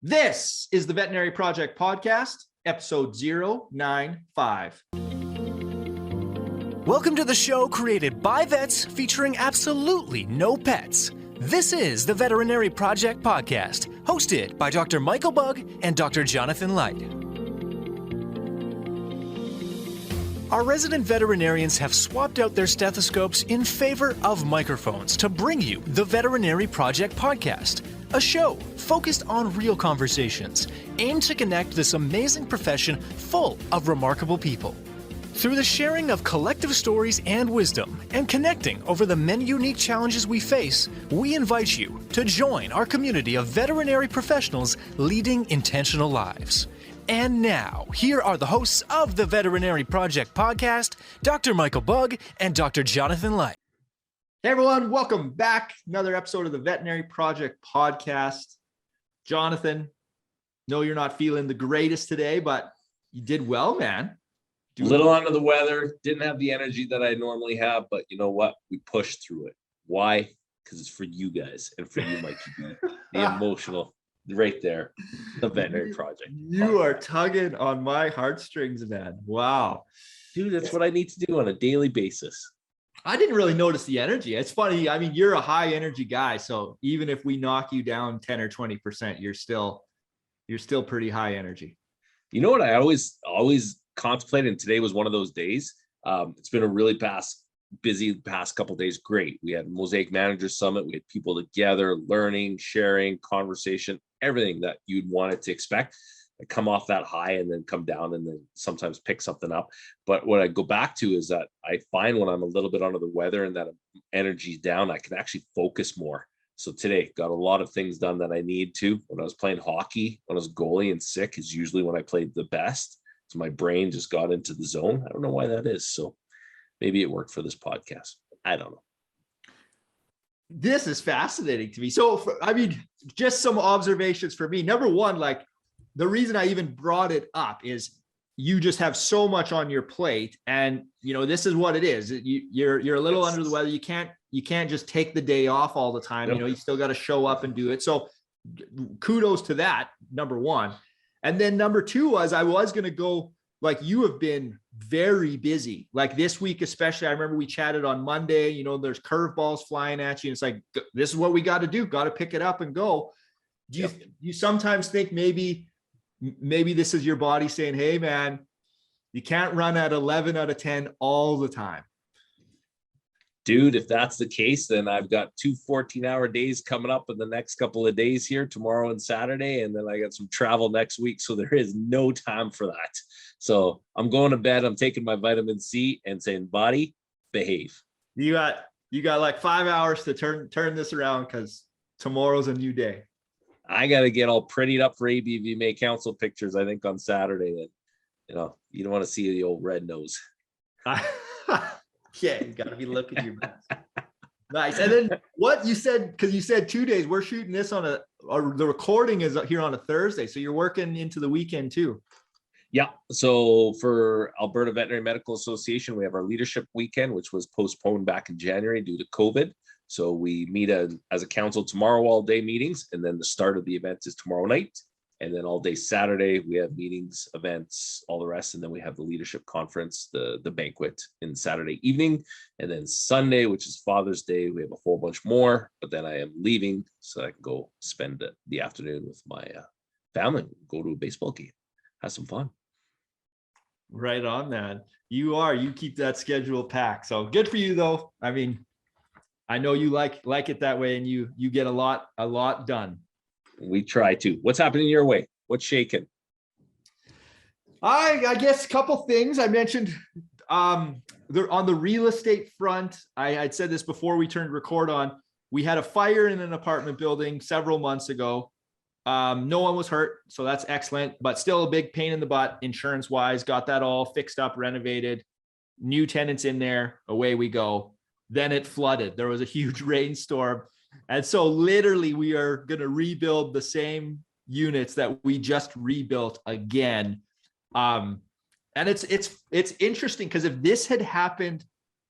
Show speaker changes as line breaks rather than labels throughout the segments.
This is the Veterinary Project podcast, episode 095.
Welcome to the show created by vets featuring absolutely no pets. This is the Veterinary Project podcast, hosted by Dr. Michael Bugg and Dr. Jonathan Light. Our resident veterinarians have swapped out their stethoscopes in favor of microphones to bring you the Veterinary Project podcast, a show focused on real conversations, aimed to connect this amazing profession full of remarkable people. Through the sharing of collective stories and wisdom, and connecting over the many unique challenges we face, we invite you to join our community of veterinary professionals leading intentional lives. And now, here are the hosts of the Veterinary Project podcast, Dr. Michael Bugg and Dr. Jonathan Light.
Hey everyone, welcome back. Another episode of the Veterinary Project podcast. Jonathan, know you're not feeling the greatest today, but you did well, man.
A little under the weather, didn't have the energy that I normally have, but you know what? We pushed through it. Why? Because it's for you guys and for you, Mikey B. The emotional, right there, the Veterinary Project.
You are tugging on my heartstrings, man. Wow.
Dude, that's what I need to do on a daily basis.
I didn't really notice the energy. It's funny. I mean, you're a high energy guy. So even if we knock you down 10 or 20%, you're still pretty high energy.
You know what I always contemplated, and today was one of those days. It's been a really busy past couple of days. Great. We had Mosaic Manager Summit. We had people together, learning, sharing, conversation, everything that you'd want it to expect. I come off that high and then come down and then sometimes pick something up. But what I go back to is that I find when I'm a little bit under the weather and that energy's down, I can actually focus more. So today got a lot of things done that I need to. When I was playing hockey, when I was goalie and sick is usually when I played the best. So my brain just got into the zone. I don't know why that is. So maybe it worked for this podcast. I don't know.
This is fascinating to me. So, just some observations for me. Number one, the reason I even brought it up is you just have so much on your plate, and this is what it is. You're a little under the weather. You can't just take the day off all the time.
Yep.
You still got to show up and do it. So kudos to that, number one. And then number two was I was going to go, you have been very busy, this week, especially. I remember we chatted on Monday, there's curveballs flying at you. And it's this is what we got to do. Got to pick it up and go. Do you sometimes think maybe this is your body saying, hey man, you can't run at 11 out of 10 all the time?
Dude, if that's the case, then I've got 2 14-hour days coming up in the next couple of days here, tomorrow and Saturday. And then I got some travel next week. So there is no time for that. So I'm going to bed. I'm taking my vitamin C and saying, body, behave.
You got 5 hours to turn this around because tomorrow's a new day.
I got to get all prettied up for ABVMA council pictures, I think, on Saturday. And, you don't want to see the old red nose.
Yeah, you got to be looking your best. Nice. And then what you said, because you said 2 days, we're shooting this the recording is here on a Thursday. So you're working into the weekend too.
Yeah. So for Alberta Veterinary Medical Association, we have our leadership weekend, which was postponed back in January due to COVID. So we meet as a council tomorrow, all day meetings. And then the start of the event is tomorrow night. And then all day Saturday, we have meetings, events, all the rest. And then we have the leadership conference, the banquet in Saturday evening. And then Sunday, which is Father's Day, we have a whole bunch more. But then I am leaving so I can go spend the afternoon with my family, go to a baseball game, have some fun.
Right on, man. You keep that schedule packed. So good for you, though. I know you like it that way, and you get a lot done.
We try to. What's happening your way? What's shaking?
I guess a couple things I mentioned on the real estate front. I'd said this before we turned record on. We had a fire in an apartment building several months ago. No one was hurt, so that's excellent, but still a big pain in the butt insurance wise. Got that all fixed up, renovated, new tenants in there, away we go. Then it flooded. There was a huge rainstorm. And so literally we are going to rebuild the same units that we just rebuilt again. And it's interesting because if this had happened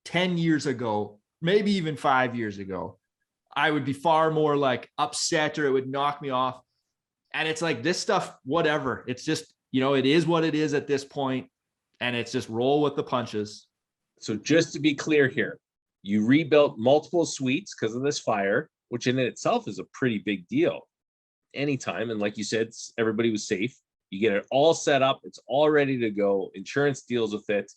10 years ago, maybe even 5 years ago, I would be far more upset, or it would knock me off. And it's like this stuff, whatever. It's just, it is what it is at this point, and it's just roll with the punches.
So just to be clear here, you rebuilt multiple suites because of this fire, which in itself is a pretty big deal anytime. And like you said, everybody was safe. You get it all set up. It's all ready to go. Insurance deals with it.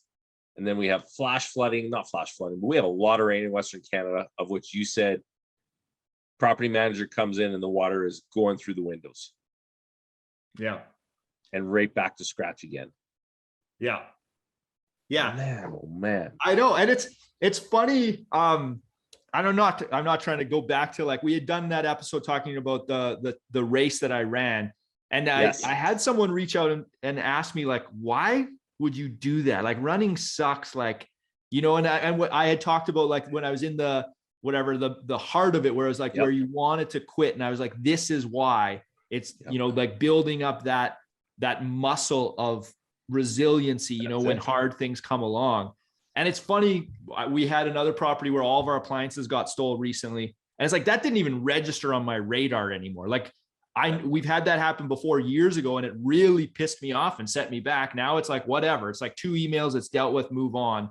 And then we have flash flooding, not flash flooding, but we have a lot of rain in Western Canada, of which you said property manager comes in and the water is going through the windows.
Yeah.
And right back to scratch again.
Yeah. Yeah.
Oh man.
I know. And it's funny. I'm not trying to go back to, like, we had done that episode talking about the race that I ran. And
Yes.
I had someone reach out and ask me, like, why would you do that? Like, running sucks. Like, and what I had talked about, like, when I was in the heart of it, where it was like,
Yep.
where you wanted to quit. And I was like, this is why. It's,
Yep.
like building up that muscle of resiliency, when hard things come along. And it's funny, we had another property where all of our appliances got stolen recently. And it's like, that didn't even register on my radar anymore. Like, we've had that happen before years ago, and it really pissed me off and set me back. Now it's like, whatever. It's like 2 emails, it's dealt with, move on.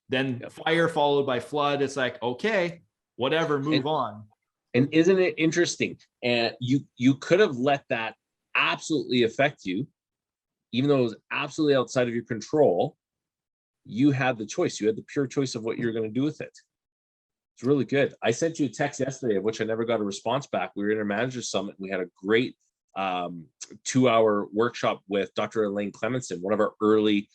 Then
Yep.
fire followed by flood. It's like, okay, whatever, move on.
And isn't it interesting? And you could have let that absolutely affect you, even though it was absolutely outside of your control. You had the choice. You had the pure choice of what you're going to do with it. It's really good. I sent you a text yesterday, of which I never got a response back. We were in a manager summit. We had a great 2-hour workshop with Dr. Elaine Clemenson, one of our early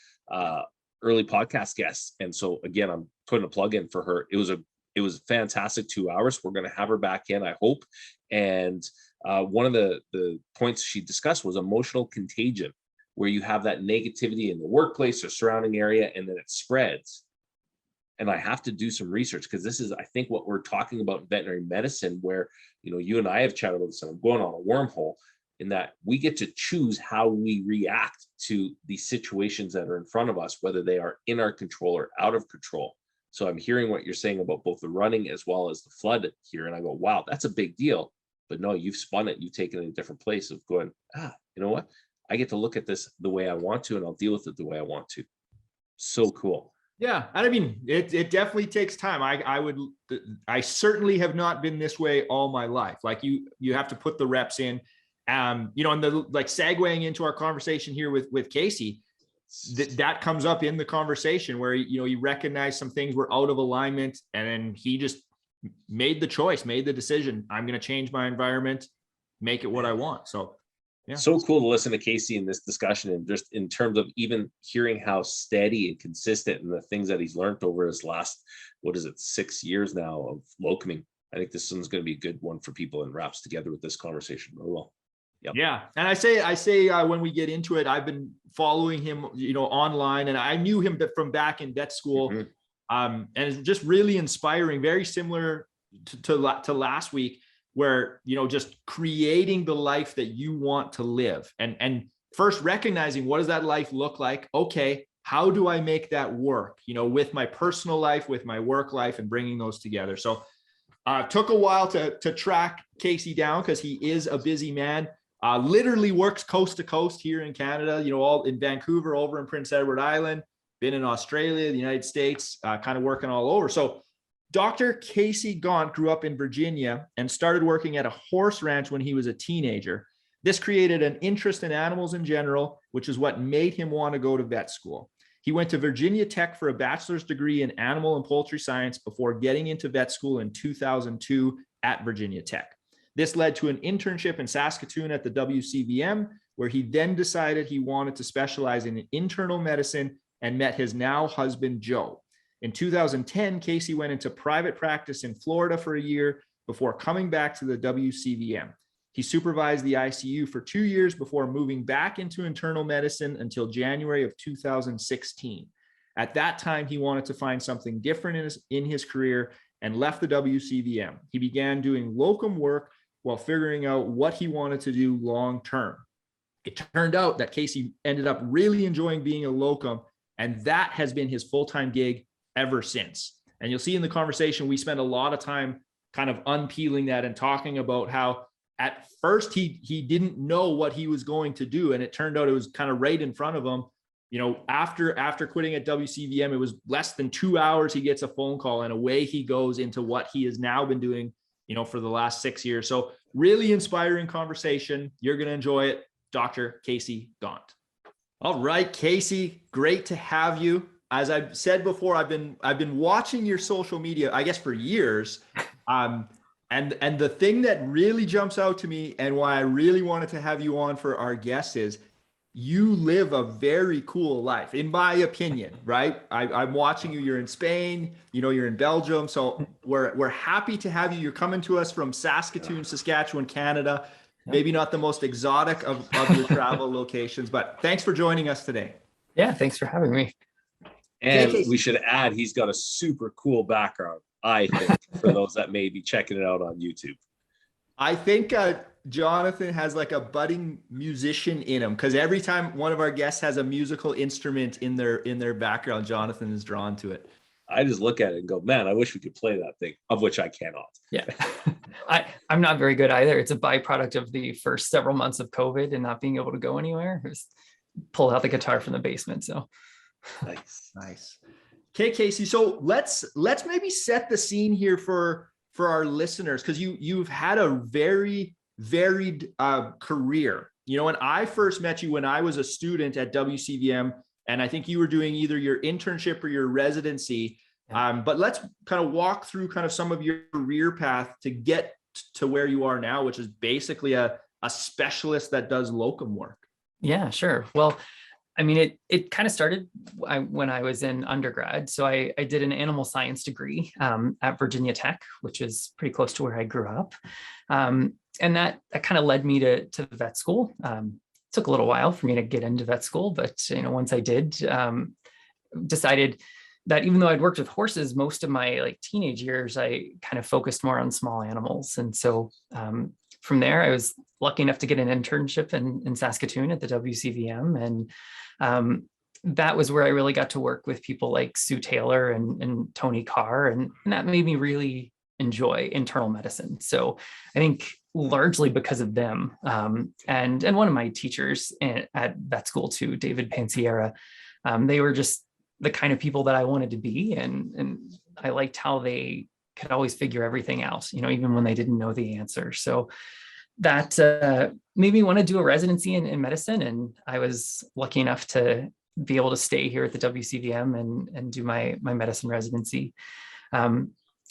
podcast guests. And so again, I'm putting a plug in for her. It was a fantastic 2 hours. We're going to have her back in, I hope. And one of the points she discussed was emotional contagion, where you have that negativity in the workplace or surrounding area, and then it spreads. And I have to do some research, because this is, I think, what we're talking about in veterinary medicine, where, you and I have chatted about this, and I'm going on a wormhole, in that we get to choose how we react to the situations that are in front of us, whether they are in our control or out of control. So I'm hearing what you're saying about both the running as well as the flood here. And I go, wow, that's a big deal. But no, you've spun it. You've taken it in a different place of going, you know what? I get to look at this the way I want to, and I'll deal with it the way I want to. So cool.
Yeah. And I mean, it definitely takes time. I certainly have not been this way all my life. Like, you have to put the reps in, and segueing into our conversation here with Casey, that comes up in the conversation where, he recognized some things were out of alignment, and then he just made the choice, made the decision. I'm going to change my environment, make it what I want. So, yeah.
So cool to listen to Casey in this discussion, and just in terms of even hearing how steady and consistent and the things that he's learned over his last, 6 years now of locuming. I think this one's going to be a good one for people, and wraps together with this conversation really well. Yep.
Yeah. And I say when we get into it, I've been following him, online, and I knew him from back in vet school.
Mhm.
And it's just really inspiring, very similar to last week, where, just creating the life that you want to live, and first recognizing, what does that life look like? Okay, how do I make that work, with my personal life, with my work life, and bringing those together. So took a while to track Casey down, because he is a busy man. Literally works coast to coast here in Canada, all in Vancouver, over in Prince Edward Island, been in Australia, the United States, kind of working all over. So Dr. Casey Gaunt grew up in Virginia and started working at a horse ranch when he was a teenager. This created an interest in animals in general, which is what made him want to go to vet school. He went to Virginiatech for a bachelor's degree in animal and poultry science before getting into vet school in 2002 at Virginiatech. This led to an internship in Saskatoon at the WCVM, where he then decided he wanted to specialize in internal medicine and met his now husband, Joe. In 2010, Casey went into private practice in Florida for a year before coming back to the WCVM. He supervised the ICU for 2 years before moving back into internal medicine until January of 2016. At that time, he wanted to find something different in his career and left the WCVM. He began doing locum work while figuring out what he wanted to do long term. It turned out that Casey ended up really enjoying being a locum, and that has been his full-time gig ever since. And you'll see in the conversation, we spend a lot of time kind of unpeeling that and talking about how at first he didn't know what he was going to do. And it turned out it was kind of right in front of him. You know, after quitting at WCVM, it was less than 2 hours. He gets a phone call and away he goes into what he has now been doing, you know, for the last 6 years. So really inspiring conversation. You're going to enjoy it. Dr. Casey Gaunt. All right, Casey, great to have you. As I've said before, I've been watching your social media, I guess, for years. And the thing that really jumps out to me and why I really wanted to have you on for our guests is you live a very cool life, in my opinion, right? I'm watching you. You're in Spain, you know, you're in Belgium. So we're happy to have you. You're coming to us from Saskatoon, Saskatchewan, Canada. Maybe not the most exotic of your travel locations, but thanks for joining us today.
Yeah, thanks for having me.
And we should add, he's got a super cool background, I think, for those that may be checking it out on YouTube.
I think Jonathan has like a budding musician in him, because every time one of our guests has a musical instrument in their background, Jonathan is drawn to it.
I just look at it and go, man, I wish we could play that thing, of which I cannot.
Yeah, I'm not very good either. It's a byproduct of the first several months of COVID and not being able to go anywhere. Just pull out the guitar from the basement. So
nice. Okay, Casey. So let's maybe set the scene here for our listeners, because you've had a very varied career. You know, when I first met you when I was a student at WCVM, and I think you were doing either your internship or your residency. But let's kind of walk through kind of some of your career path to get to where you are now, which is basically a specialist that does locum work.
Yeah, sure. Well, I mean, it kind of started when I was in undergrad. So I did an animal science degree at Virginiatech, which is pretty close to where I grew up. And that kind of led me to vet school. Took a little while for me to get into vet school, but you know, once I did, decided that even though I'd worked with horses most of my teenage years, I kind of focused more on small animals. And so from there, I was lucky enough to get an internship in Saskatoon at the WCVM. And that was where I really got to work with people like Sue Taylor and Tony Carr. And that made me really enjoy internal medicine. So I think largely because of them. And one of my teachers at vet school too, David Pansiera, they were just the kind of people that I wanted to be. And I liked how they could always figure everything out, you know, even when they didn't know the answer. So that made me want to do a residency in medicine. And I was lucky enough to be able to stay here at the WCVM and do my medicine residency.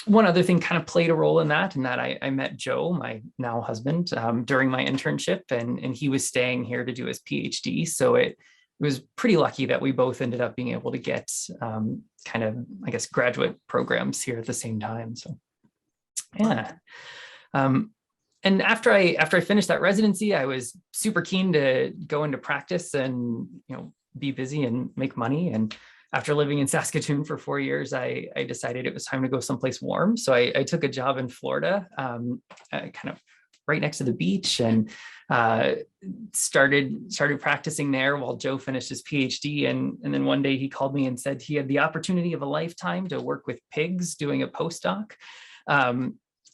One other thing kind of played a role in that, I met Joe, my now husband, during my internship, and he was staying here to do his PhD. So it was pretty lucky that we both ended up being able to get kind of, I guess, graduate programs here at the same time. So, yeah. And after I finished that residency, I was super keen to go into practice and, you know, be busy and make money. And after living in Saskatoon for 4 years, I decided it was time to go someplace warm. So I took a job in Florida, kind of right next to the beach, and started practicing there while Joe finished his PhD. And then one day he called me and said he had the opportunity of a lifetime to work with pigs doing a postdoc,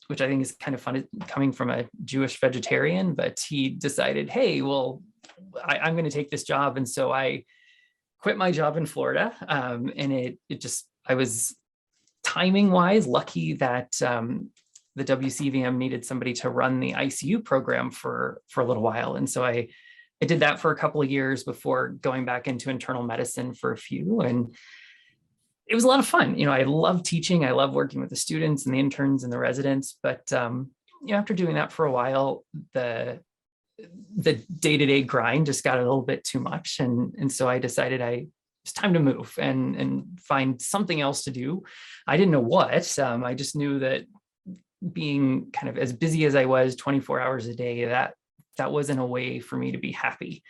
which I think is kind of fun coming from a Jewish vegetarian. But he decided, hey, well, I'm going to take this job. And so I quit my job in Florida. And I was timing wise lucky that the WCVM needed somebody to run the ICU program for a little while. And so I did that for a couple of years before going back into internal medicine for a few. And it was a lot of fun. You know, I love teaching. I love working with the students and the interns and the residents. But you know, after doing that for a while, the day-to-day grind just got a little bit too much. And so I decided it's time to move and find something else to do. I didn't know what. I just knew that being kind of as busy as I was 24 hours a day, that wasn't a way for me to be happy.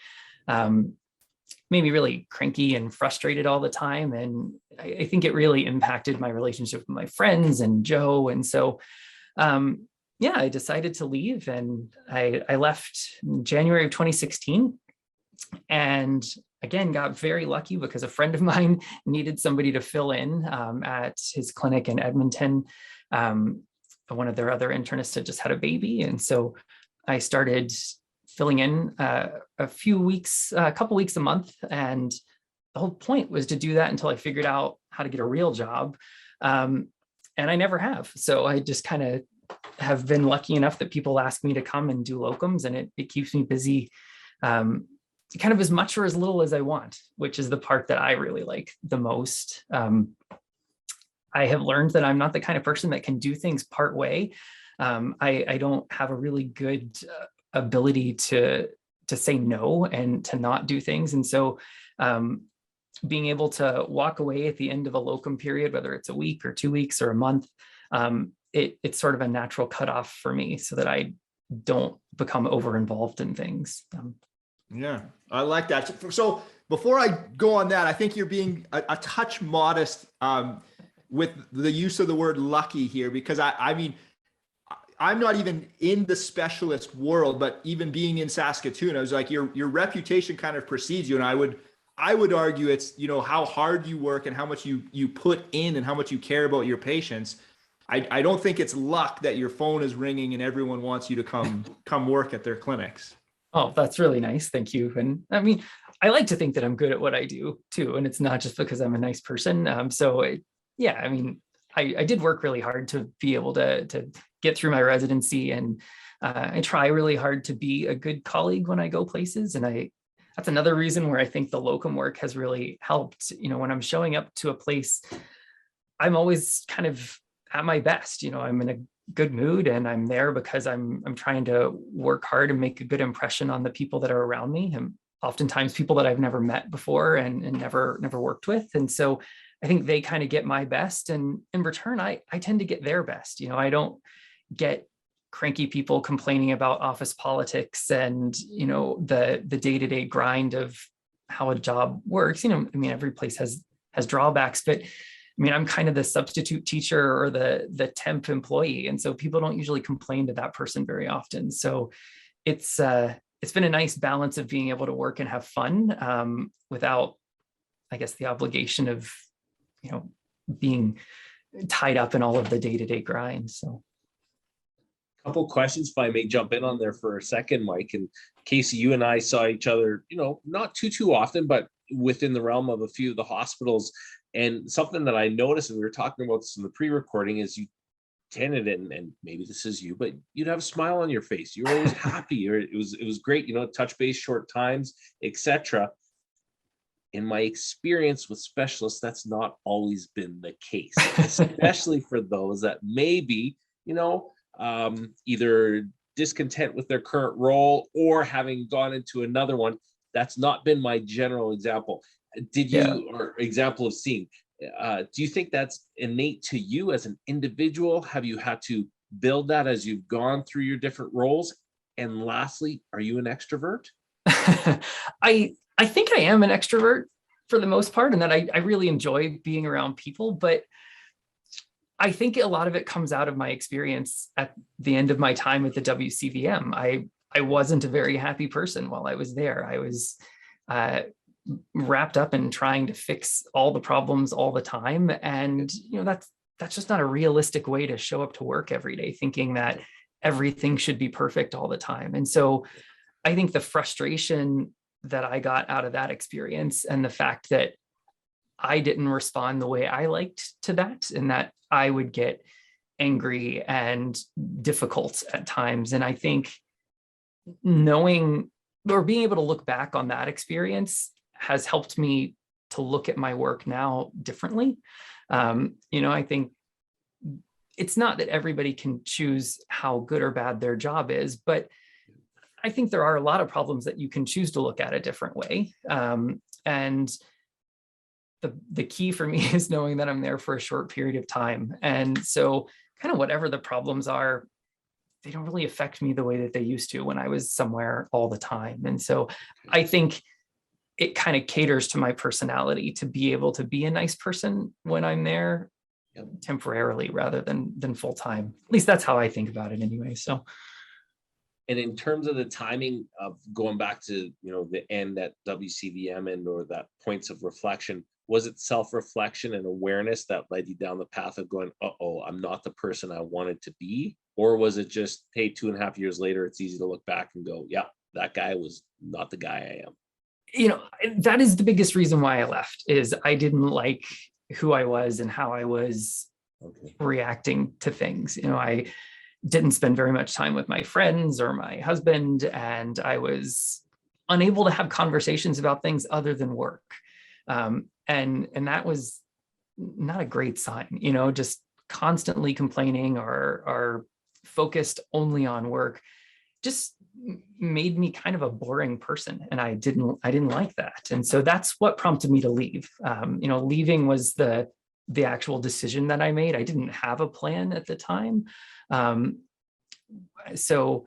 Made me really cranky and frustrated all the time. And I think it really impacted my relationship with my friends and Joe. And so, yeah, I decided to leave, and I left in January of 2016. And again, got very lucky because a friend of mine needed somebody to fill in at his clinic in Edmonton. One of their other internists had just had a baby. And so I started filling in a couple weeks a month. And the whole point was to do that until I figured out how to get a real job. And I never have. So I just kind of have been lucky enough that people ask me to come and do locums, and it keeps me busy kind of as much or as little as I want, which is the part that I really like the most. I have learned that I'm not the kind of person that can do things part way. I don't have a really good ability to say no and to not do things. And so being able to walk away at the end of a locum period, whether it's a week or 2 weeks or a month, it's sort of a natural cutoff for me so that I don't become over involved in things.
Yeah, I like that. So before I go on that, I think you're being a touch modest with the use of the word lucky here, because I mean, I'm not even in the specialist world, but even being in Saskatoon, I was like, your reputation kind of precedes you. And I would argue it's, you know, how hard you work and how much you put in and how much you care about your patients. I don't think it's luck that your phone is ringing and everyone wants you to come work at their clinics.
Oh, that's really nice. Thank you. And I mean, I like to think that I'm good at what I do too. And it's not just because I'm a nice person. Yeah, I mean, I did work really hard to be able to get through my residency, and I try really hard to be a good colleague when I go places. And that's another reason where I think the locum work has really helped. You know, when I'm showing up to a place, I'm always kind of at my best. You know, I'm in a good mood and I'm there because I'm trying to work hard and make a good impression on the people that are around me, and oftentimes people that I've never met before and never worked with. And so I think they kind of get my best, and in return, I tend to get their best. You know, I don't get cranky people complaining about office politics and, you know, the day-to-day grind of how a job works. You know, I mean, every place has drawbacks, but I mean, I'm kind of the substitute teacher or the temp employee. And so people don't usually complain to that person very often. So it's been a nice balance of being able to work and have fun without, I guess, the obligation of, you know, being tied up in all of the day-to-day grind. So.
Couple questions, if I may jump in on there for a second, Mike. And Casey, you and I saw each other, you know, not too often, but within the realm of a few of the hospitals. And something that I noticed, and we were talking about this in the pre-recording, is you tended, and maybe this is you, but you'd have a smile on your face. You were always happy, or it was great, you know, touch base short times, etc. In my experience with specialists, that's not always been the case, especially for those that maybe, you know, either discontent with their current role or having gone into another one. That's not been my general example. Or example of seeing, do you think that's innate to you as an individual? Have you had to build that as you've gone through your different roles? And lastly, are you an extrovert?
I think I am an extrovert for the most part, and that I really enjoy being around people, but I think a lot of it comes out of my experience at the end of my time at the WCVM. I wasn't a very happy person while I was there. I was wrapped up in trying to fix all the problems all the time. And, you know, that's just not a realistic way to show up to work every day, thinking that everything should be perfect all the time. And so I think the frustration that I got out of that experience, and the fact that I didn't respond the way I liked to that, and that I would get angry and difficult at times. And I think knowing or being able to look back on that experience has helped me to look at my work now differently. You know, I think it's not that everybody can choose how good or bad their job is, but I think there are a lot of problems that you can choose to look at a different way. And the key for me is knowing that I'm there for a short period of time. And so kind of whatever the problems are, they don't really affect me the way that they used to when I was somewhere all the time. And so I think it kind of caters to my personality to be able to be a nice person when I'm there temporarily rather than full time. At least that's how I think about it anyway. So.
And in terms of the timing of going back to, you know, the end at WCVM and or that points of reflection, Was it self-reflection and awareness that led you down the path of going, uh-oh, I'm not the person I wanted to be? Or was it just, hey, 2.5 years later, it's easy to look back and go, yeah, that guy was not the guy I am?
You know, that is the biggest reason why I left, is I didn't like who I was and how I was reacting to things. You know, I didn't spend very much time with my friends or my husband, and I was unable to have conversations about things other than work. And that was not a great sign, you know, just constantly complaining or focused only on work just made me kind of a boring person. And I didn't like that. And so that's what prompted me to leave. You know, leaving was the actual decision that I made. I didn't have a plan at the time. So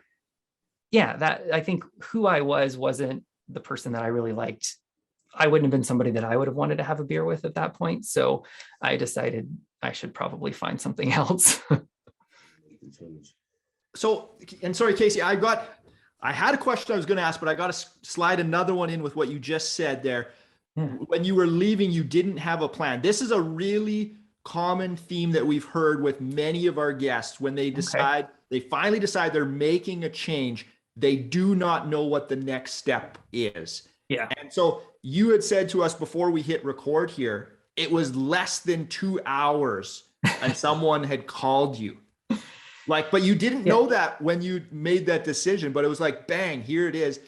yeah, that I think who I wasn't the person that I really liked. I wouldn't have been somebody that I would have wanted to have a beer with at that point. So I decided I should probably find something else.
So, and sorry, Casey, I had a question I was going to ask, but I got to slide another one in with what you just said there.
Yeah.
When you were leaving, you didn't have a plan. This is a really common theme that we've heard with many of our guests. When they decide, they finally decide they're making a change, they do not know what the next step is.
Yeah.
And so you had said to us before we hit record here, it was less than 2 hours and someone had called you. Like, but you didn't know that when you made that decision, but it was like, bang, here it is.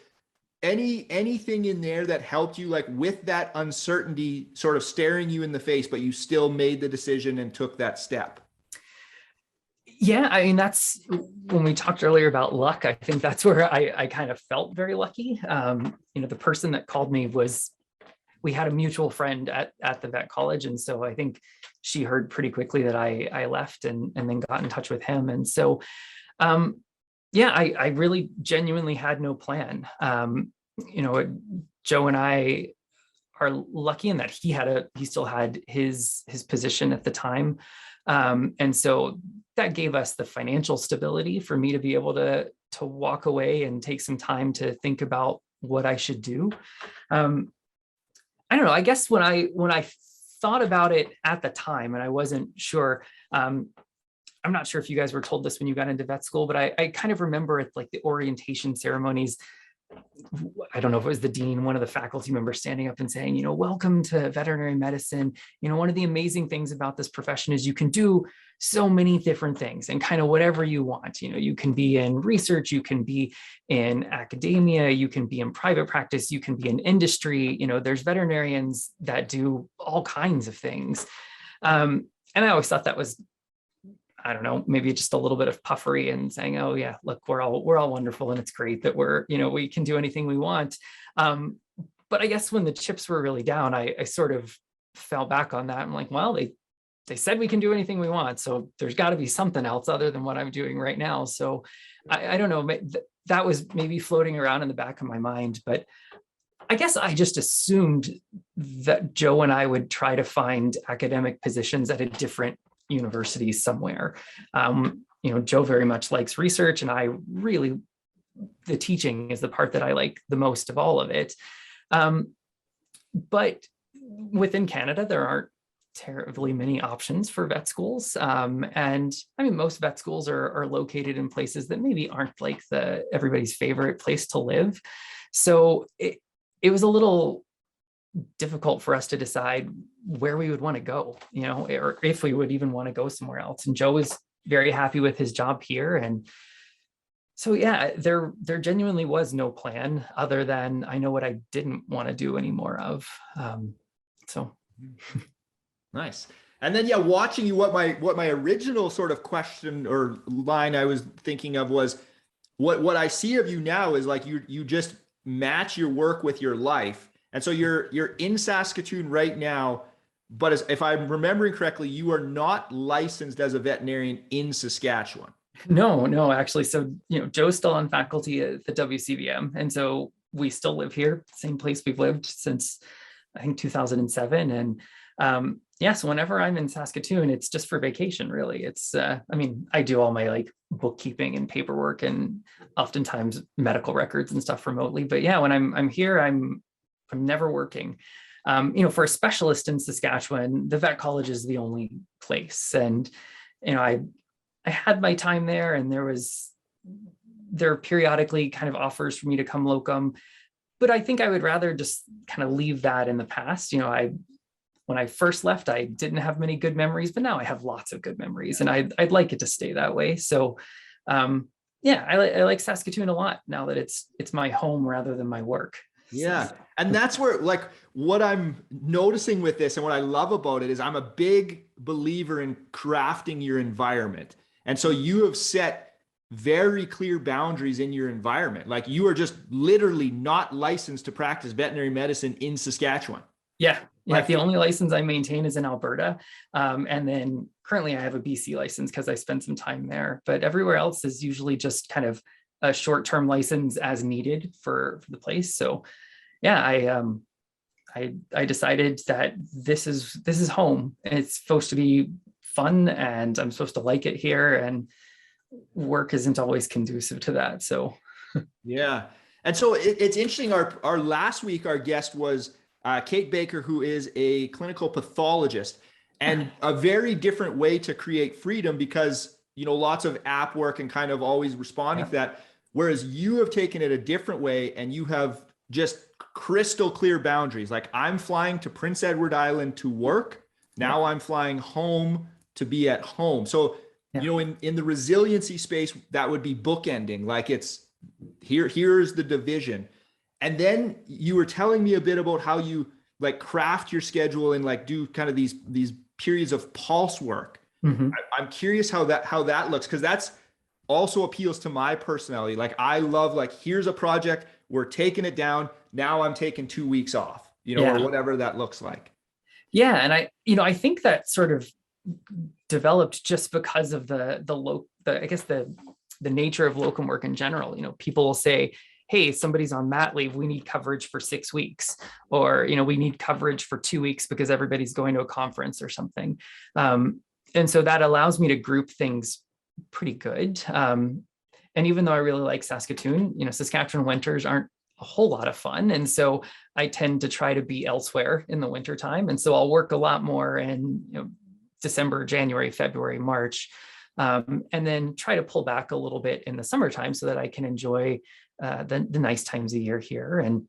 Anything in there that helped you, like with that uncertainty sort of staring you in the face, but you still made the decision and took that step?
Yeah, I mean, that's when we talked earlier about luck. I think that's where I kind of felt very lucky. You know, the person that called me we had a mutual friend at the vet college. And so I think she heard pretty quickly that I left and then got in touch with him. And so, yeah, I really genuinely had no plan. You know, Joe and I are lucky in that he still had his position at the time. And so that gave us the financial stability for me to be able to walk away and take some time to think about what I should do. I don't know, I guess when I thought about it at the time, and I wasn't sure, I'm not sure if you guys were told this when you got into vet school, but I kind of remember it like the orientation ceremonies. I don't know if it was the dean, one of the faculty members standing up and saying, you know, welcome to veterinary medicine. You know, one of the amazing things about this profession is you can do so many different things and kind of whatever you want. You know, you can be in research, you can be in academia, you can be in private practice, you can be in industry. You know, there's veterinarians that do all kinds of things. And I always thought that was, I don't know, maybe just a little bit of puffery and saying, oh yeah, look, we're all wonderful and it's great that we can do anything we want. But I guess when the chips were really down, I sort of fell back on that. I'm like, well, they said we can do anything we want. So there's got to be something else other than what I'm doing right now. So I don't know, that was maybe floating around in the back of my mind, but I guess I just assumed that Joe and I would try to find academic positions at a different university somewhere. You know, Joe very much likes research, and I really, the teaching is the part that I like the most of all of it. But within Canada, there aren't terribly many options for vet schools. And I mean, most vet schools are located in places that maybe aren't like everybody's favorite place to live. So it was a little difficult for us to decide where we would want to go, you know, or if we would even want to go somewhere else. And Joe was very happy with his job here. And so, yeah, there genuinely was no plan other than I know what I didn't want to do any more of. So.
Nice. And then, yeah, watching you, what my original sort of question or line I was thinking of was what I see of you now is like you just match your work with your life. And so you're in Saskatoon right now, but if I'm remembering correctly, you are not licensed as a veterinarian in Saskatchewan. No, actually. So, you know, Joe's still on faculty at the WCVM. And so we still live here, same place we've lived since, I think, 2007. And yeah, so whenever I'm in Saskatoon, it's just for vacation, really. It's, I mean, I do all my like bookkeeping and paperwork and oftentimes medical records and stuff remotely. But yeah, when I'm here, I'm never working.
For a specialist in Saskatchewan, the vet college is the only place. And, I had my time there, and there are periodically kind of offers for me to come locum, but I think I would rather just kind of leave that in the past. When I first left, I didn't have many good memories, but now I have lots of good memories, and I'd like it to stay that way. So, I like Saskatoon a lot now that it's my home rather than my work.
Yeah. And that's where, like, what I'm noticing with this and what I love about it is I'm a big believer in crafting your environment. And so you have set very clear boundaries in your environment. Like, you are just literally not licensed to practice veterinary medicine in Saskatchewan.
Yeah.
Like,
The only license I maintain is in Alberta. And then currently I have a BC license because I spent some time there, but everywhere else is usually just kind of a short-term license as needed for the place. So I decided that this is home, and it's supposed to be fun, and I'm supposed to like it here, and work isn't always conducive to that. So
yeah. And so it's interesting. Our last week, our guest was Kate Baker, who is a clinical pathologist, and a very different way to create freedom, because, lots of app work and kind of always responding to that. Whereas you have taken it a different way, and you have just crystal clear boundaries. Like, I'm flying to Prince Edward Island to work. Now I'm flying home to be at home. So, in the resiliency space, that would be bookending. Like, it's here's the division. And then you were telling me a bit about how you like craft your schedule and like do kind of these periods of pulse work.
mm-hmm.
I'm curious how that looks, because that's also appeals to my personality. Like, I love, like, here's a project, we're taking it down. Now I'm taking 2 weeks off, or whatever that looks like.
Yeah. And I think that sort of developed just because of the nature of locum work in general. People will say, hey, somebody's on mat leave, we need coverage for 6 weeks, or, we need coverage for 2 weeks because everybody's going to a conference or something. And so that allows me to group things pretty good. And even though I really like Saskatoon, Saskatchewan winters aren't a whole lot of fun. And so I tend to try to be elsewhere in the winter time. And so I'll work a lot more in December, January, February, March, and then try to pull back a little bit in the summertime so that I can enjoy the nice times of year here. And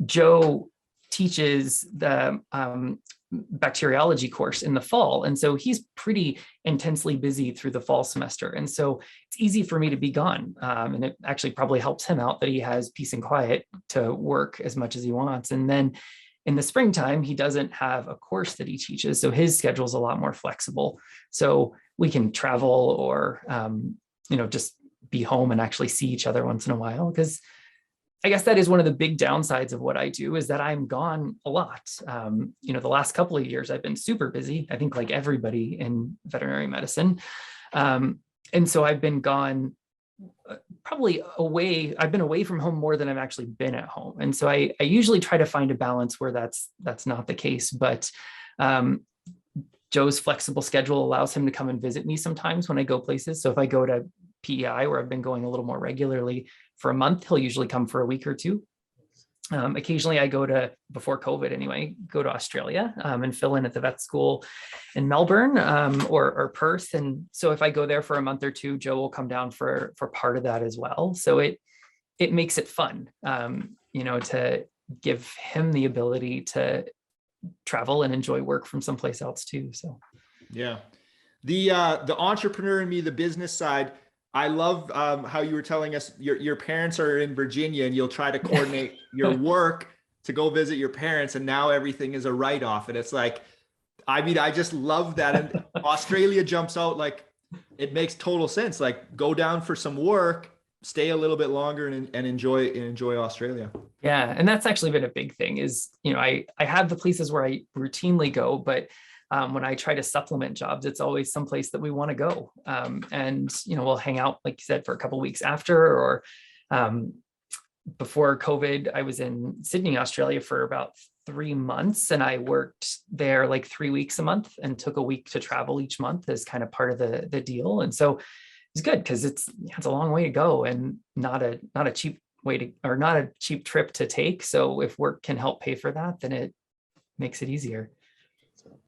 Joe teaches the bacteriology course in the fall. And so he's pretty intensely busy through the fall semester. And so it's easy for me to be gone. And it actually probably helps him out that he has peace and quiet to work as much as he wants. And then in the springtime, he doesn't have a course that he teaches. So his schedule is a lot more flexible. So we can travel or, just be home and actually see each other once in a while, because I guess that is one of the big downsides of what I do, is that I'm gone a lot. The last couple of years I've been super busy, I think like everybody in veterinary medicine. And so I've been gone probably away. I've been away from home more than I've actually been at home. And so I usually try to find a balance where that's not the case. But Joe's flexible schedule allows him to come and visit me sometimes when I go places. So if I go to PEI, where I've been going a little more regularly for a month, he'll usually come for a week or two. Occasionally I go to, before COVID anyway, go to Australia and fill in at the vet school in Melbourne or Perth. And so if I go there for a month or two, Joe will come down for part of that as well. So it makes it fun, to give him the ability to travel and enjoy work from someplace else too. So
yeah, the entrepreneur in me, the business side, I love how you were telling us your parents are in Virginia and you'll try to coordinate your work to go visit your parents, and now everything is a write-off. And it's like, I just love that. And Australia jumps out, like, it makes total sense. Like, go down for some work, stay a little bit longer and enjoy Australia.
Yeah. And that's actually been a big thing is, I have the places where I routinely go, but when I try to supplement jobs, it's always someplace that we want to go. And, we'll hang out, like you said, for a couple of weeks after, or before COVID, I was in Sydney, Australia for about 3 months, and I worked there like 3 weeks a month and took a week to travel each month as kind of part of the deal. And so it's good because it's a long way to go and not a cheap way to, or not a cheap trip to take. So if work can help pay for that, then makes it easier.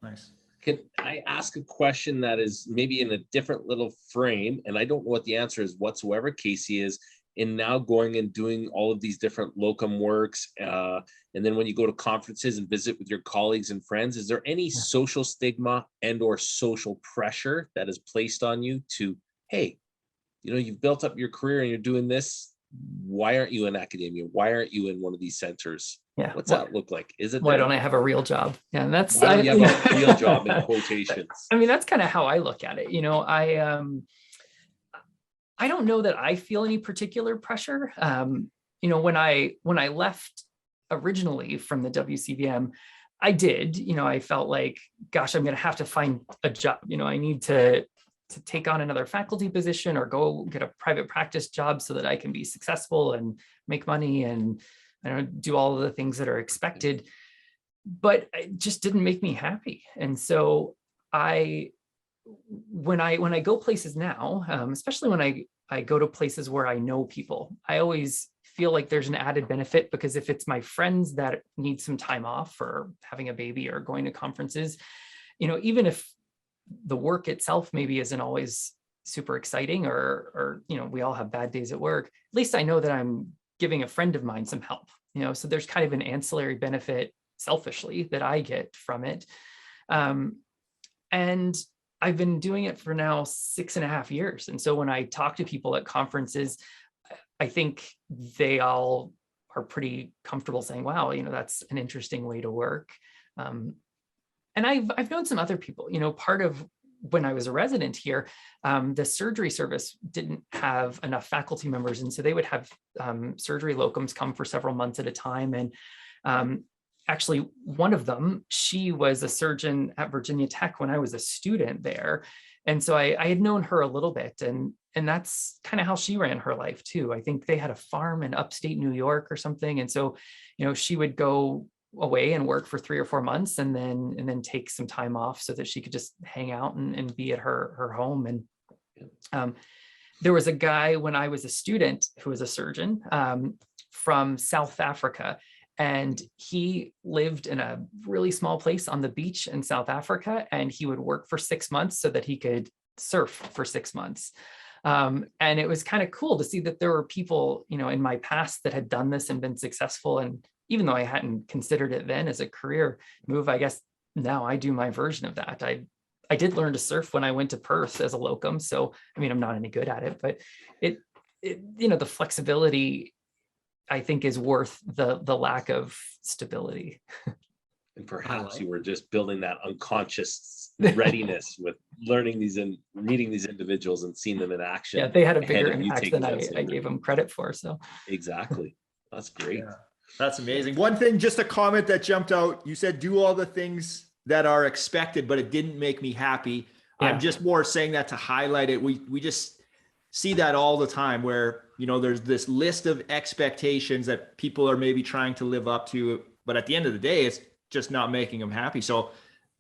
Nice.
Can I ask a question that is maybe in a different little frame? And I don't know what the answer is whatsoever, Casey, is in now going and doing all of these different locum works. And then when you go to conferences and visit with your colleagues and friends, is there any social stigma and or social pressure that is placed on you to, hey, you know, you've built up your career and you're doing this. Why aren't you in academia? Why aren't you in one of these centers?
Yeah.
What's that look like? Is it
Why
there?
don't I have a real job? Yeah, and that's
Why don't you have a real job in quotations?
I mean, that's kind of how I look at it. You know, I don't know that I feel any particular pressure. You know, when I left originally from the WCVM, I did, you know, I felt like, gosh, I'm going to have to find a job. You know, I need to take on another faculty position or go get a private practice job so that I can be successful and make money and, I don't know, do all of the things that are expected. But it just didn't make me happy. And so when I go places now, especially when I go to places where I know people, I always feel like there's an added benefit, because if it's my friends that need some time off or having a baby or going to conferences, you know, even if the work itself maybe isn't always super exciting or, you know, we all have bad days at work, at least I know that I'm giving a friend of mine some help, you know, so there's kind of an ancillary benefit selfishly that I get from it. And I've been doing it for now 6.5 years. And so when I talk to people at conferences, I think they all are pretty comfortable saying, wow, you know, that's an interesting way to work. And I've known some other people, you know, part of when I was a resident here, the surgery service didn't have enough faculty members. And so they would have surgery locums come for several months at a time. And actually, one of them, she was a surgeon at Virginia Tech when I was a student there. And so I had known her a little bit, and that's kind of how she ran her life too. I think they had a farm in upstate New York or something. And so, you know, she would go away and work for 3 or 4 months and then take some time off so that she could just hang out and be at her home. And there was a guy when I was a student who was a surgeon from South Africa. And he lived in a really small place on the beach in South Africa, and he would work for 6 months so that he could surf for 6 months. And it was kind of cool to see that there were people, you know, in my past that had done this and been successful. And even though I hadn't considered it then as a career move, I guess now I do my version of that. I did learn to surf when I went to Perth as a locum. So, I mean, I'm not any good at it, but it you know, the flexibility, I think, is worth the lack of stability.
And perhaps you were just building that unconscious readiness with learning these and meeting these individuals and seeing them in action.
Yeah, they had a bigger impact than I gave them credit for. So
exactly. That's great.
Yeah, that's amazing. One thing, just a comment that jumped out. You said do all the things that are expected, but it didn't make me happy. Yeah. I'm just more saying that to highlight it. We just see that all the time where, you know, there's this list of expectations that people are maybe trying to live up to, but at the end of the day, it's just not making them happy. So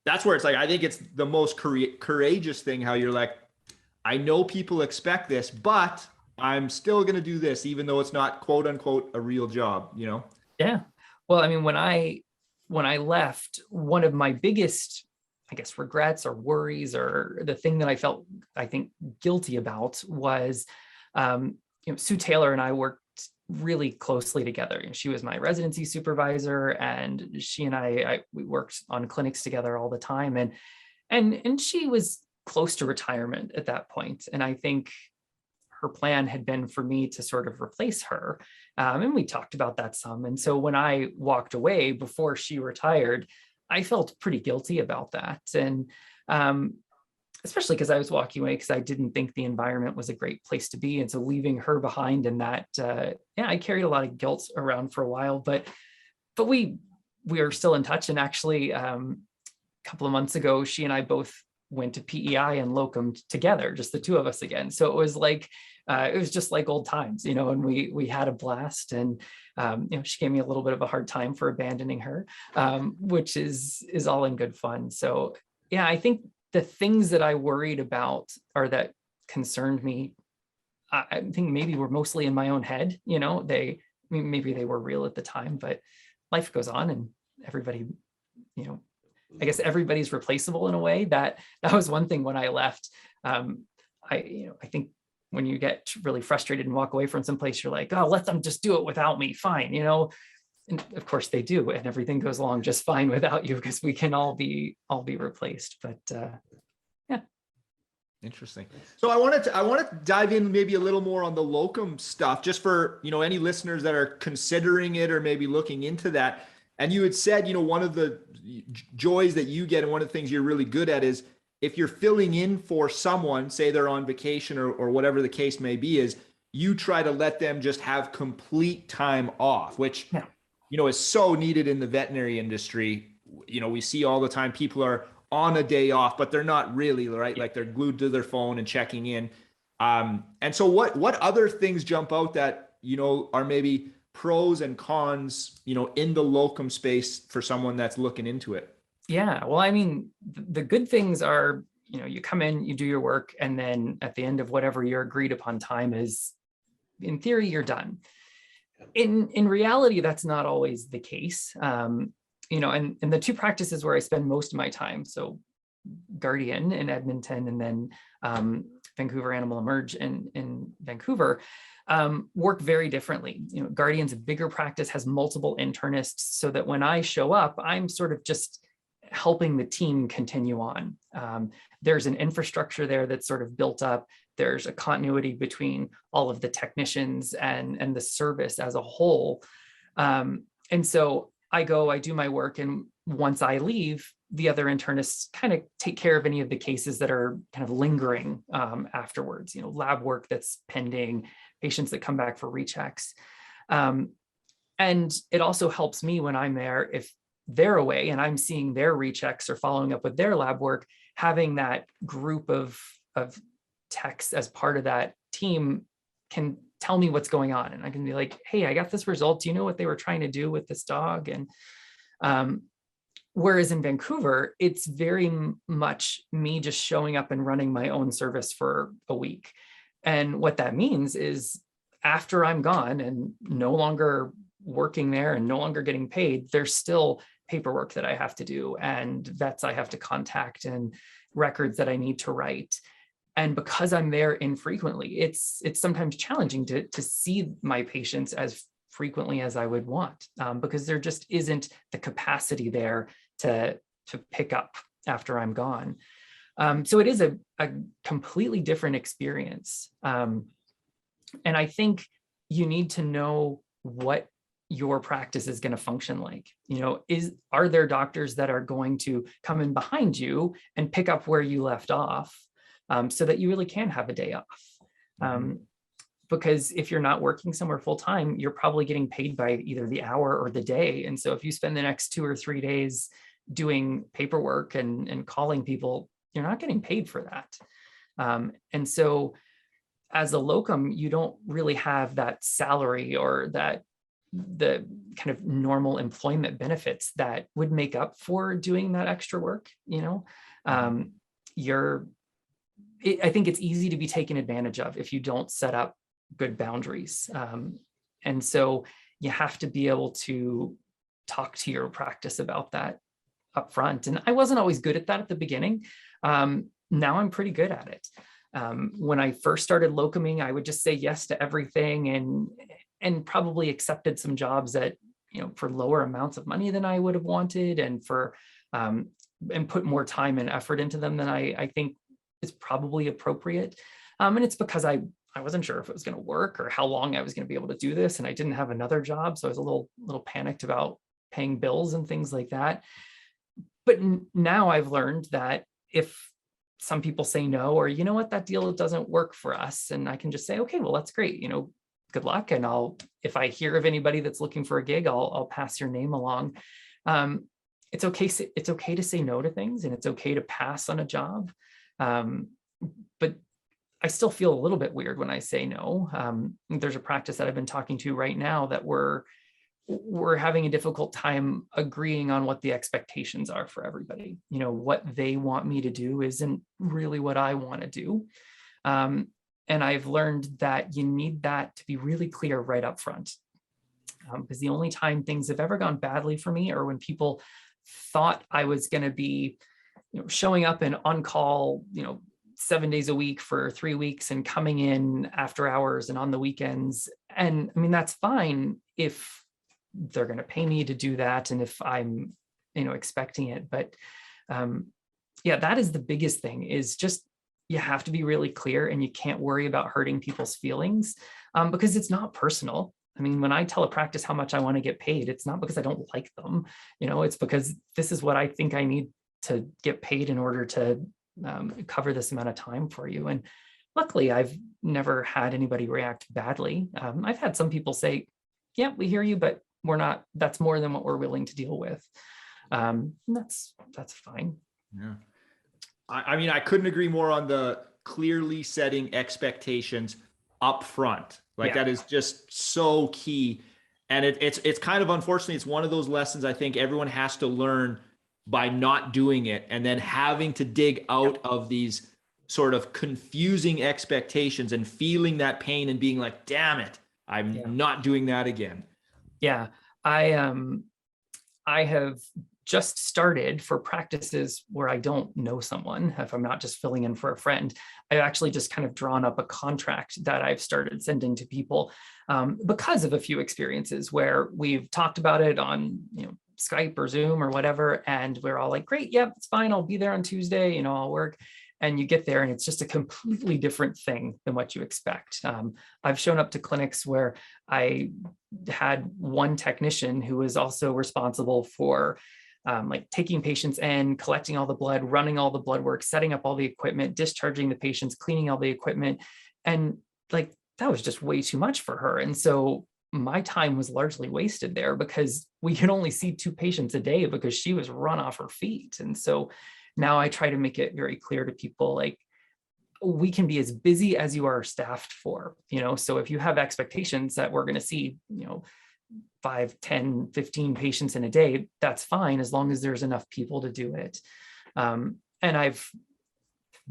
that's where it's like, I think it's the most courageous thing, how you're like, I know people expect this, but I'm still going to do this, even though it's not quote unquote a real job, you know?
Yeah. Well, I mean, when I left, one of my biggest, I guess, regrets or worries, or the thing that I felt, I think, guilty about was, you know, Sue Taylor and I worked really closely together. You know, she was my residency supervisor, and she and we worked on clinics together all the time. And she was close to retirement at that point. And I think her plan had been for me to sort of replace her. And we talked about that some. And so when I walked away before she retired, I felt pretty guilty about that. And especially because I was walking away because I didn't think the environment was a great place to be. And so leaving her behind in that, I carried a lot of guilt around for a while, but we are still in touch. And actually a couple of months ago, she and I both went to PEI and Locum together, just the two of us again. So it was just like old times, you know, and we had a blast. And you know, she gave me a little bit of a hard time for abandoning her, which is all in good fun. So yeah, I think the things that I worried about or that concerned me, I think maybe were mostly in my own head. You know, maybe they were real at the time, but life goes on and everybody I guess everybody's replaceable in a way. That was one thing when I left. I think when you get really frustrated and walk away from someplace, you're like, oh, let them just do it without me. Fine. And of course they do, and everything goes along just fine without you, because we can all be replaced. But yeah.
Interesting. So I want to dive in maybe a little more on the locum stuff, just for, any listeners that are considering it or maybe looking into that. And you had said, one of the joys that you get and one of the things you're really good at is if you're filling in for someone, say they're on vacation or whatever the case may be, is you try to let them just have complete time off, which, is so needed in the veterinary industry. We see all the time people are on a day off, but they're not really, right? Like they're glued to their phone and checking in. And so what other things jump out that, are maybe pros and cons, in the locum space for someone that's looking into it?
Yeah. Well, I mean, the good things are, you come in, you do your work, and then at the end of whatever your agreed upon time is, in theory, you're done. In reality, that's not always the case. And the two practices where I spend most of my time, so Guardian in Edmonton and then Vancouver Animal Emerge in Vancouver, work very differently. Guardian's a bigger practice, has multiple internists, so that when I show up, I'm sort of just helping the team continue on. There's an infrastructure there that's sort of built up. There's a continuity between all of the technicians and the service as a whole. And so I do my work, and once I leave, the other internists kind of take care of any of the cases that are kind of lingering afterwards, lab work that's pending, patients that come back for rechecks. And it also helps me when I'm there, if they're away and I'm seeing their rechecks or following up with their lab work, having that group of techs as part of that team can tell me what's going on. And I can be like, hey, I got this result. Do you know what they were trying to do with this dog? And whereas in Vancouver, it's very much me just showing up and running my own service for a week. And what that means is after I'm gone and no longer working there and no longer getting paid, there's still paperwork that I have to do and vets I have to contact and records that I need to write. And because I'm there infrequently, it's sometimes challenging to see my patients as frequently as I would want, because there just isn't the capacity there to pick up after I'm gone. So it is a completely different experience. And I think you need to know what your practice is going to function like. Are there doctors that are going to come in behind you and pick up where you left off, so that you really can have a day off? Because if you're not working somewhere full time, you're probably getting paid by either the hour or the day. And so if you spend the next 2 or 3 days doing paperwork and calling people, you're not getting paid for that. And so as a locum, you don't really have that salary or the kind of normal employment benefits that would make up for doing that extra work. I think it's easy to be taken advantage of if you don't set up good boundaries. And so you have to be able to talk to your practice about that up front. And I wasn't always good at that at the beginning. Now I'm pretty good at it. When I first started locuming, I would just say yes to everything and probably accepted some jobs that, for lower amounts of money than I would have wanted, and and put more time and effort into them than I think is probably appropriate. And it's because I wasn't sure if it was going to work or how long I was going to be able to do this. And I didn't have another job. So I was a little panicked about paying bills and things like that. But now I've learned that if some people say no, or, that deal doesn't work for us, and I can just say, okay, well, that's great. Good luck. And if I hear of anybody that's looking for a gig, I'll pass your name along. It's okay. It's okay to say no to things, and it's okay to pass on a job. But I still feel a little bit weird when I say no. There's a practice that I've been talking to right now that we're having a difficult time agreeing on what the expectations are for everybody. What they want me to do isn't really what I want to do. And I've learned that you need that to be really clear right up front. Because the only time things have ever gone badly for me are when people thought I was going to be, showing up and on call, 7 days a week for 3 weeks and coming in after hours and on the weekends. And I mean, that's fine if they're going to pay me to do that. And if I'm, expecting it, but yeah, that is the biggest thing, is just, you have to be really clear, and you can't worry about hurting people's feelings, because it's not personal. I mean, when I tell a practice how much I want to get paid, it's not because I don't like them, it's because this is what I think I need to get paid in order to cover this amount of time for you. And luckily, I've never had anybody react badly. I've had some people say, yeah, we hear you, but that's more than what we're willing to deal with. That's fine.
Yeah. I mean, I couldn't agree more on the clearly setting expectations up front. Like that is just so key. And it's kind of, unfortunately, it's one of those lessons I think everyone has to learn by not doing it, and then having to dig out of these sort of confusing expectations and feeling that pain and being like, damn it, I'm not doing that again.
Yeah. I have just started for practices where I don't know someone, if I'm not just filling in for a friend. I've actually just kind of drawn up a contract that I've started sending to people because of a few experiences where we've talked about it on, Skype or Zoom or whatever. And we're all like, great, yeah, it's fine. I'll be there on Tuesday, I'll work. And you get there and it's just a completely different thing than what you expect. I've shown up to clinics where I had one technician who was also responsible for like taking patients in, collecting all the blood, running all the blood work, setting up all the equipment, discharging the patients, cleaning all the equipment. And like, that was just way too much for her. And so my time was largely wasted there because we could only see 2 patients a day because she was run off her feet. And so now I try to make it very clear to people, like, we can be as busy as you are staffed for, so if you have expectations that we're going to see, 5, 10, 15 patients in a day, that's fine, as long as there's enough people to do it. And I've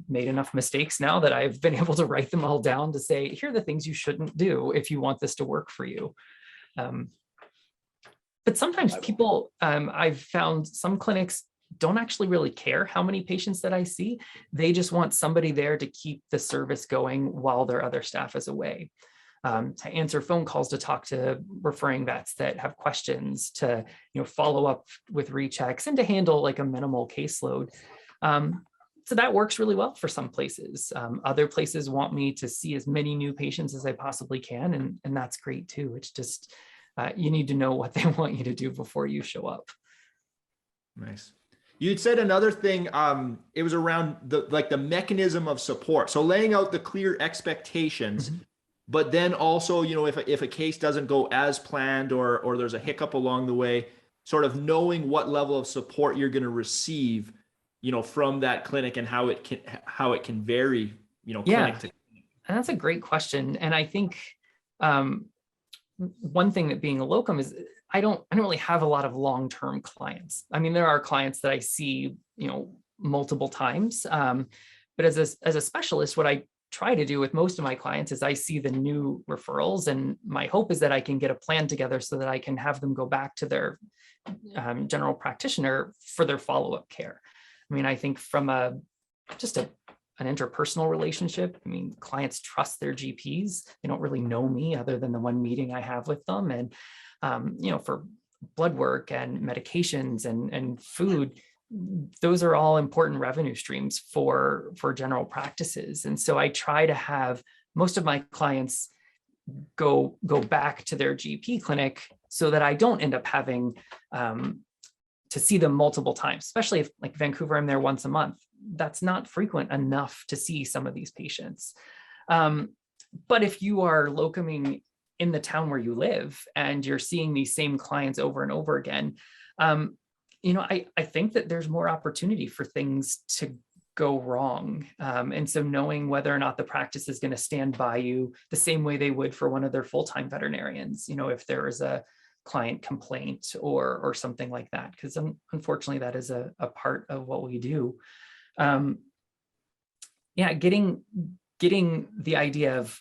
made enough mistakes now that I've been able to write them all down to say, here are the things you shouldn't do if you want this to work for you. But sometimes people, I've found some clinics don't actually really care how many patients that I see. They just want somebody there to keep the service going while their other staff is away. To answer phone calls, to talk to referring vets that have questions, to follow up with rechecks, and to handle like a minimal caseload. So that works really well for some places. Other places want me to see as many new patients as I possibly can, and that's great too. It's just you need to know what they want you to do before you show up.
Nice. You'd said another thing. It was around the mechanism of support. So laying out the clear expectations. Mm-hmm. But then also, if a case doesn't go as planned or there's a hiccup along the way, sort of knowing what level of support you're going to receive, from that clinic, and how it can vary, clinic to clinic.
And that's a great question. And I think one thing that being a locum is I don't really have a lot of long-term clients. I mean, there are clients that I see, multiple times. But as a specialist, what I try to do with most of my clients is I see the new referrals, and my hope is that I can get a plan together so that I can have them go back to their general practitioner for their follow-up care. I mean, I think from an interpersonal relationship, I mean, clients trust their GPs. They don't really know me other than the one meeting I have with them. And, for blood work and medications and food, those are all important revenue streams for general practices. And so I try to have most of my clients go back to their GP clinic so that I don't end up having to see them multiple times, especially if, like Vancouver, I'm there once a month. That's not frequent enough to see some of these patients. But if you are locuming in the town where you live and you're seeing these same clients over and over again, I think that there's more opportunity for things to go wrong. And so knowing whether or not the practice is going to stand by you the same way they would for one of their full-time veterinarians, if there is a client complaint or something like that, because unfortunately that is a part of what we do. Getting the idea of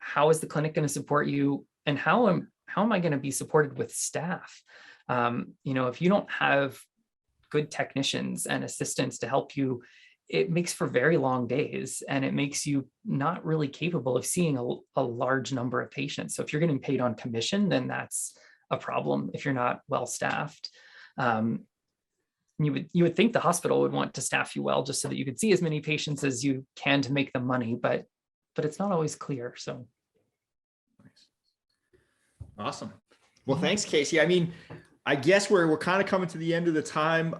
how is the clinic going to support you, and how am I going to be supported with staff? If you don't have good technicians and assistants to help you, it makes for very long days, and it makes you not really capable of seeing a large number of patients. So if you're getting paid on commission, then that's a problem if you're not well staffed. You would think the hospital would want to staff you well just so that you could see as many patients as you can to make the money, but it's not always clear. So
awesome. Well, thanks, Casey. I mean, I guess we're kind of coming to the end of the time.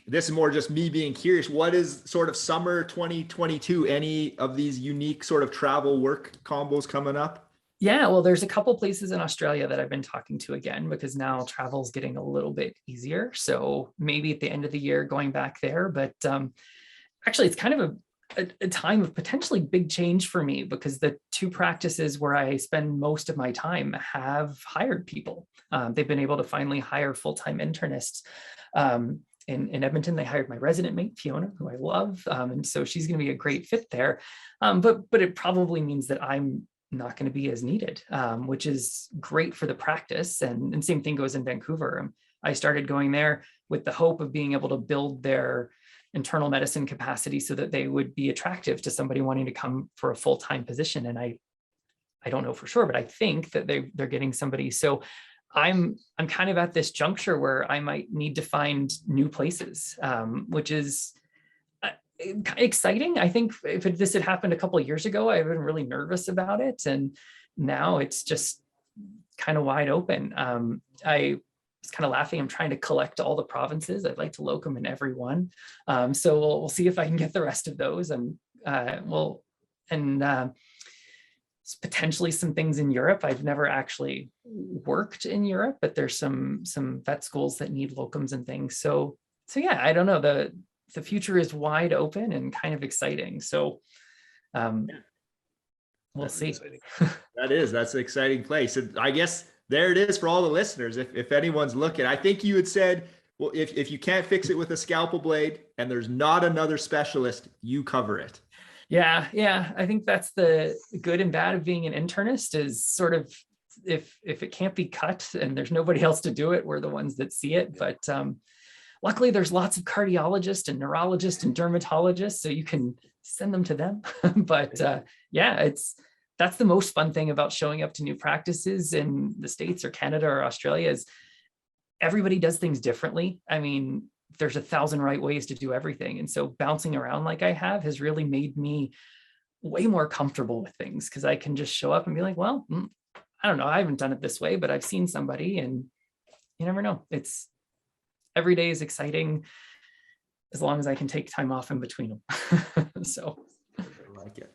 This is more just me being curious. What is sort of summer 2022? Any of these unique sort of travel work combos coming up?
Yeah, well, there's a couple places in Australia that I've been talking to again, because now travel is getting a little bit easier. So maybe at the end of the year going back there, but actually it's kind of a time of potentially big change for me, because the two practices where I spend most of my time have hired people. They've been able to finally hire full-time internists. In Edmonton, they hired my resident mate, Fiona, who I love. And so she's going to be a great fit there. But it probably means that I'm not going to be as needed, which is great for the practice. And same thing goes in Vancouver. I started going there with the hope of being able to build their internal medicine capacity so that they would be attractive to somebody wanting to come for a full-time position. And I don't know for sure, but I think that they're getting somebody. So I'm kind of at this juncture where I might need to find new places, which is exciting. I think if this had happened a couple of years ago, I've been really nervous about it. And now it's just kind of wide open. I was kind of laughing. I'm trying to collect all the provinces. I'd like to locum in every one. So we'll see if I can get the rest of those. And potentially some things in Europe. I've never actually worked in Europe, but there's some vet schools that need locums and things. So yeah, I don't know. The future is wide open and kind of exciting. So we'll see.
That's an exciting place. And I guess there it is for all the listeners. If anyone's looking, I think you had said, well, if you can't fix it with a scalpel blade and there's not another specialist, you cover it.
Yeah. I think that's the good and bad of being an internist, is sort of, if it can't be cut and there's nobody else to do it, we're the ones that see it. But luckily there's lots of cardiologists and neurologists and dermatologists, so you can send them to them. But that's the most fun thing about showing up to new practices in the States or Canada or Australia, is everybody does things differently. I mean, there's 1,000 right ways to do everything. And so bouncing around like I have has really made me way more comfortable with things, because I can just show up and be like, well, I don't know, I haven't done it this way, but I've seen somebody, and you never know. Every day is exciting as long as I can take time off in between them. So
I like it.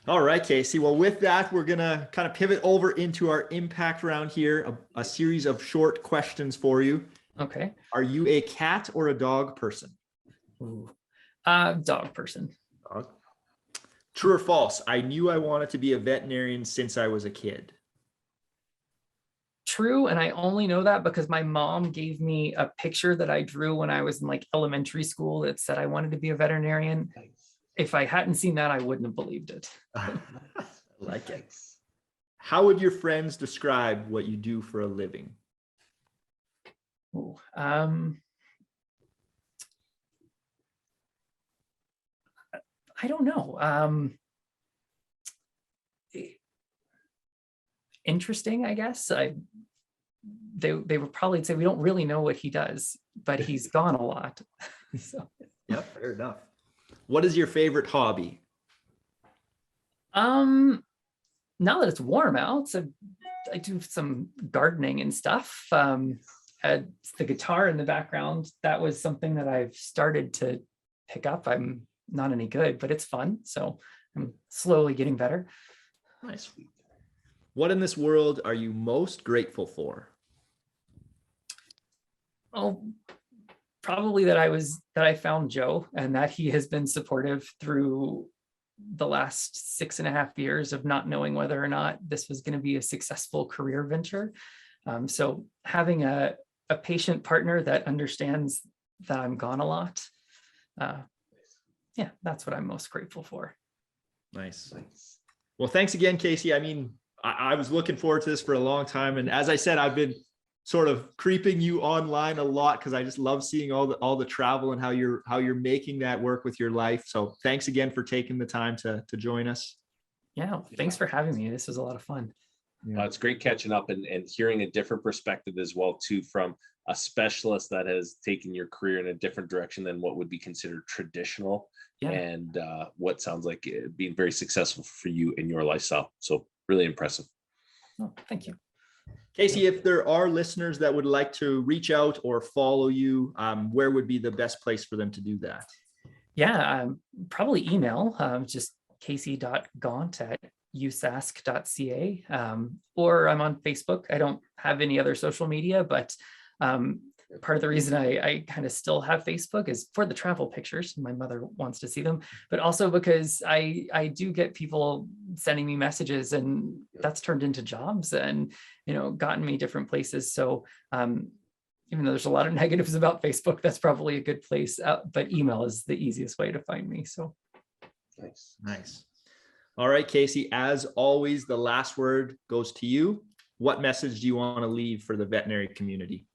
All right, Casey. Well, with that, we're going to kind of pivot over into our impact round here, a series of short questions for you.
Okay.
Are you a cat or a dog person?
Ooh. Dog person.
Dog. True or false? I knew I wanted to be a veterinarian since I was a kid.
True. And I only know that because my mom gave me a picture that I drew when I was in like elementary school that said I wanted to be a veterinarian. If I hadn't seen that, I wouldn't have believed it.
I like it. How would your friends describe what you do for a living?
Ooh, I don't know. Interesting, I guess. They would probably say we don't really know what he does, but he's gone a lot. So
yeah, fair enough. What is your favorite hobby?
Now that it's warm out, so I do some gardening and stuff. The guitar in the background, that was something that I've started to pick up. I'm not any good, but it's fun. So I'm slowly getting better.
Nice. What in this world are you most grateful for?
Oh, probably that I found Joe, and that he has been supportive through the last 6.5 years of not knowing whether or not this was going to be a successful career venture. So having a patient partner that understands that I'm gone a lot. Yeah, that's what I'm most grateful for.
Nice. Well, thanks again, Casey. I mean, I was looking forward to this for a long time. And as I said, I've been sort of creeping you online a lot because I just love seeing all the travel and how you're making that work with your life. So thanks again for taking the time to join us.
Yeah, thanks for having me. This was a lot of fun.
Yeah.
It's great catching up and hearing a different perspective as well too, from a specialist that has taken your career in a different direction than what would be considered traditional.
Yeah.
And what sounds like it being very successful for you in your lifestyle. So really impressive.
Oh, thank you.
Casey, if there are listeners that would like to reach out or follow you, where would be the best place for them to do that?
Yeah, probably email, just casey.gaunt@usask.ca, or I'm on Facebook. I don't have any other social media, but part of the reason I kind of still have Facebook is for the travel pictures. My mother wants to see them, but also because I do get people sending me messages, and that's turned into jobs and, gotten me different places. So even though there's a lot of negatives about Facebook, that's probably a good place, but email is the easiest way to find me. So
Nice. All right, Casey, as always, the last word goes to you. What message do you want to leave for the veterinary community?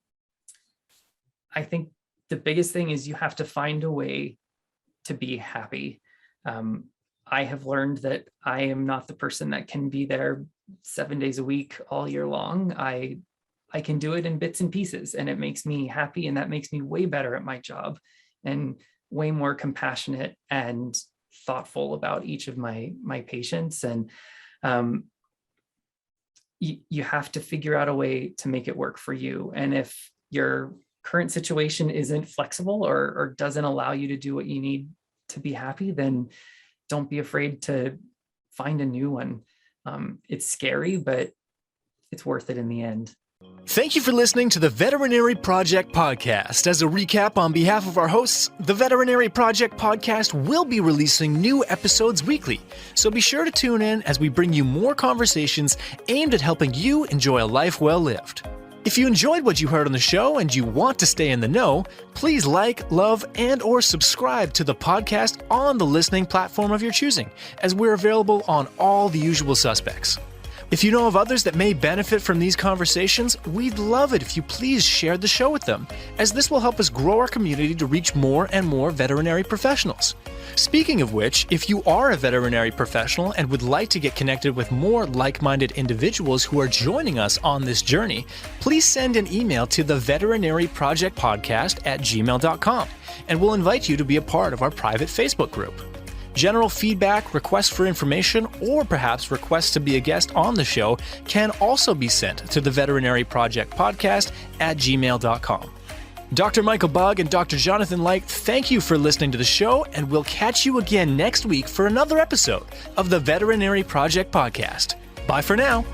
I think the biggest thing is you have to find a way to be happy. I have learned that I am not the person that can be there 7 days a week all year long. I can do it in bits and pieces, and it makes me happy, and that makes me way better at my job and way more compassionate and thoughtful about each of my patients. And you have to figure out a way to make it work for you. And if your current situation isn't flexible or doesn't allow you to do what you need to be happy, then don't be afraid to find a new one. It's scary, but it's worth it in the end.
Thank you for listening to the Veterinary Project Podcast. As a recap, on behalf of our hosts, the Veterinary Project Podcast will be releasing new episodes weekly, so be sure to tune in as we bring you more conversations aimed at helping you enjoy a life well lived. If you enjoyed what you heard on the show and you want to stay in the know, please like, love, and or subscribe to the podcast on the listening platform of your choosing, as we're available on all the usual suspects. If you know of others that may benefit from these conversations, we'd love it if you please share the show with them, as this will help us grow our community to reach more and more veterinary professionals. Speaking of which, if you are a veterinary professional and would like to get connected with more like-minded individuals who are joining us on this journey, please send an email to the veterinaryprojectpodcast@gmail.com, and we'll invite you to be a part of our private Facebook group. General feedback, requests for information, or perhaps requests to be a guest on the show can also be sent to the veterinaryprojectpodcast@gmail.com. Dr. Michael Bugg and Dr. Jonathan Light, thank you for listening to the show, and we'll catch you again next week for another episode of the Veterinary Project Podcast. Bye for now.